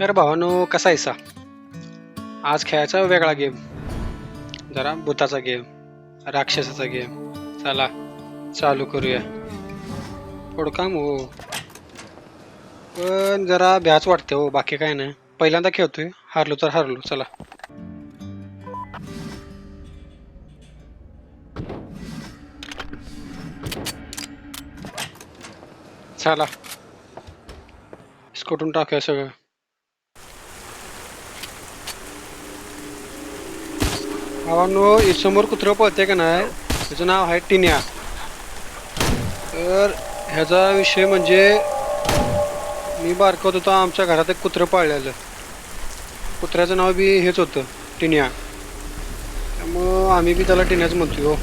तर भावानो कसा आहेसा? आज खेळायचा वेगळा गेम, जरा भूताचा गेम, राक्षसाचा गेम. चला चालू करूया. थोडं काम हो, पण जरा भ्याच वाटते हो, बाकी काय नाही. पहिल्यांदा खेळतोय, हारलो तर हारलो. चला चला स्कटून टाकूया सगळं. भावांनो, समोर कुत्रं पळते का नाही, त्याचं नाव आहे टिन्या. तर ह्याचा विषय म्हणजे मी बारकत होतो, आमच्या घरात एक कुत्रं पाळलेलं. कुत्र्याचं नाव बी हेच होतं, टिन्या. त्यामुळं आम्ही बी त्याला टिन्याच म्हणतोय हो.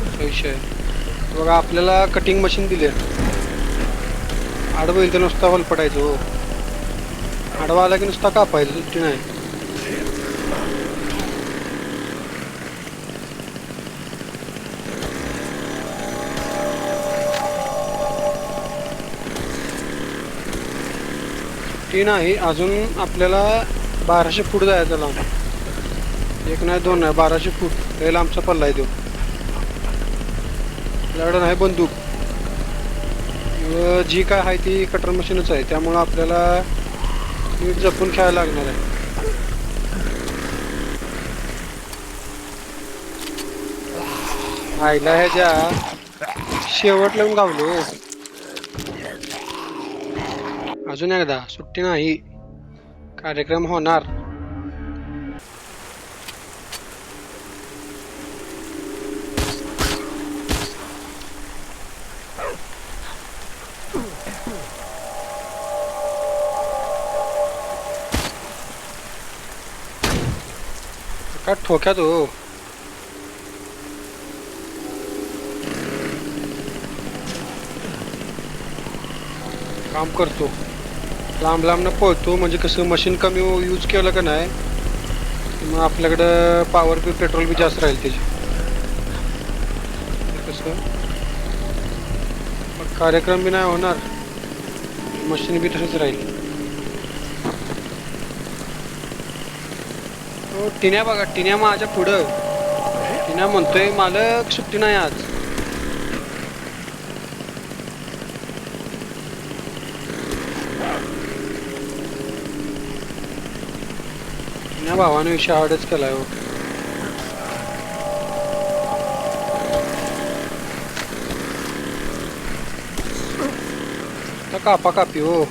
असा विषय आहे. बघा आपल्याला कटिंग मशीन दिले. आडवं येईल तर नुसता पडायचं हो, आडवा आला की नुसता कापायचं, सुट्टी नाही. ती नाही, अजून आपल्याला 1200 फूट जायचं लांब. एक नाही दोन नाही, 1200 फूट त्याला आमचा पल्ला आहे. तो आपल्याकडं नाही बंदूक, जी काय आहे ती कटर मशीनच आहे. त्यामुळं आपल्याला नीट जपून खेळायला लागणार आहे. आईला ह्याच्या शेवट लावून गावलो. अजून एकदा सुट्टी नाही, कार्यक्रम होणार. का ठोक्यात हो. काम करतो, लांब लांब न पळतो, म्हणजे कसं मशीन कमी यूज केलं का नाही, मग आपल्याकडं पॉवर बी पेट्रोल बी जास्त राहील त्याची. कसं मग कार्यक्रम बी नाही होणार, मशीन बी तसंच राहील. हो टिन्या बघा, टिन्या माझ्या पुढं. टिन्या म्हणतोय मालक सुट्टी नाही आज. टिन्या भावाने विषय आवडच केलाय हो. तर कापा कापी हो,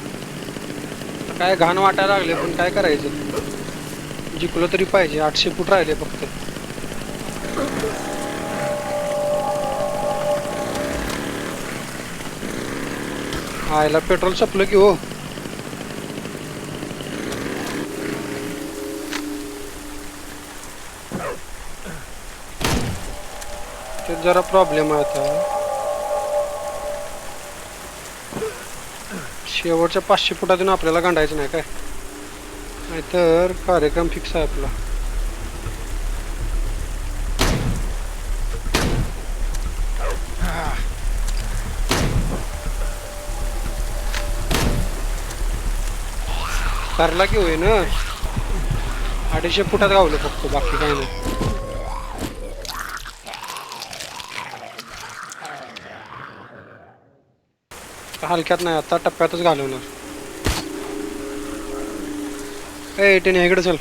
काय घाण वाटायला लागले, पण काय करायचं, जिंकलो तरी पाहिजे. 800 फूट राहिले फक्त. आयला पेट्रोल संपलं की हो. ते जरा प्रॉब्लेम आहे आता. शेवटच्या 500 फुटातून आपल्याला गांडायचं नाही काय, नाहीतर कार्यक्रम फिक्स आहे आपला. करला की होय ना, 250 फुटात गावलं फक्त, बाकी काही नाही. हलक्यात नाही, आता टप्प्यातच घालवणार. ए टेने इकडे चल.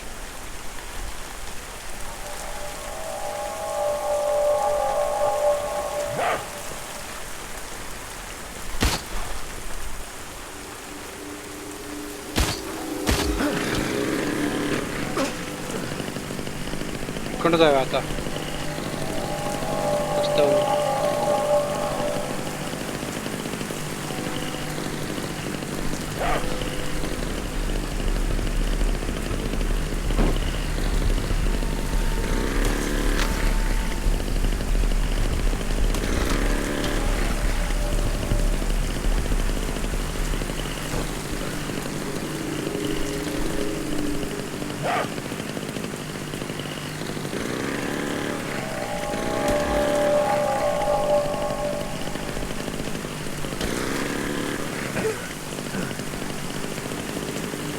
इकडं जाऊया आता रस्त्यावर.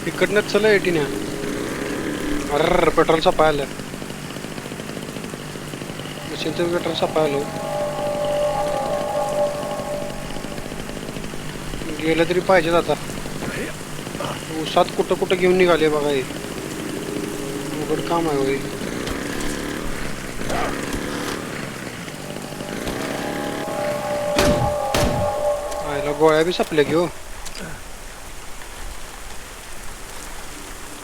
इकडनंच चल टिन्या. अरे पेट्रोल सपायला मशीनचं पेट्रोल सपायलो. गेलं तरी पाहिजेच आता. उसात कुठं कुठं घेऊन निघाले बघा हे. अवघड काम आहे होय. आयला गोळ्या बी सपल्या की हो.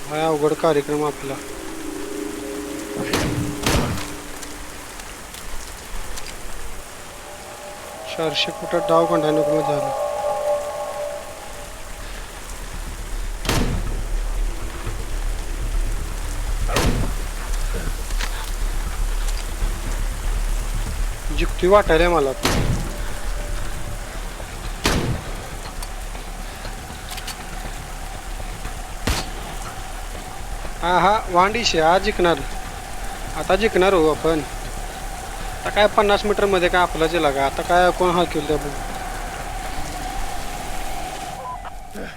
हा अवघड कार्यक्रम आपला. चारशे फुटात डाव खंडानुक्रम झाला. जिक्ती वाटायला मला. हा हा वांडीशे आज जिंकणार. आता जिंकणार हो आपण. आता काय 50 मीटर मध्ये काय आपला जे लागा. आता काय कोण हा केलं त्या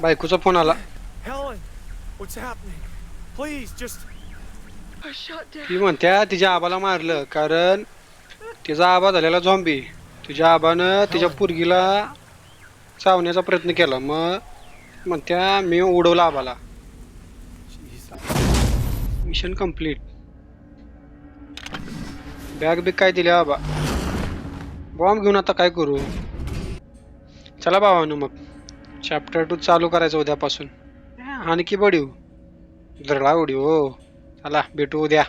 बायकोचा फोन आला. Helen, what's happening? Please, just. ती म्हणत्या तिच्या आबाला मारलं कारण तिचा आबा झालेला झॉम्बी. तुझ्या आबानं तिच्या पोरगीला चावण्याचा प्रयत्न केला. मग म्हणत्या मी उडवला आबाला. Mission complete. बॅग बिग काय दिली आबा. बॉम्ब घेऊन आता काय करू. चला भावानो मग चॅप्टर 2 चालू करायचं उद्यापासून. आणखी बढीव दरळा उडी हो. चला भेटू उद्या.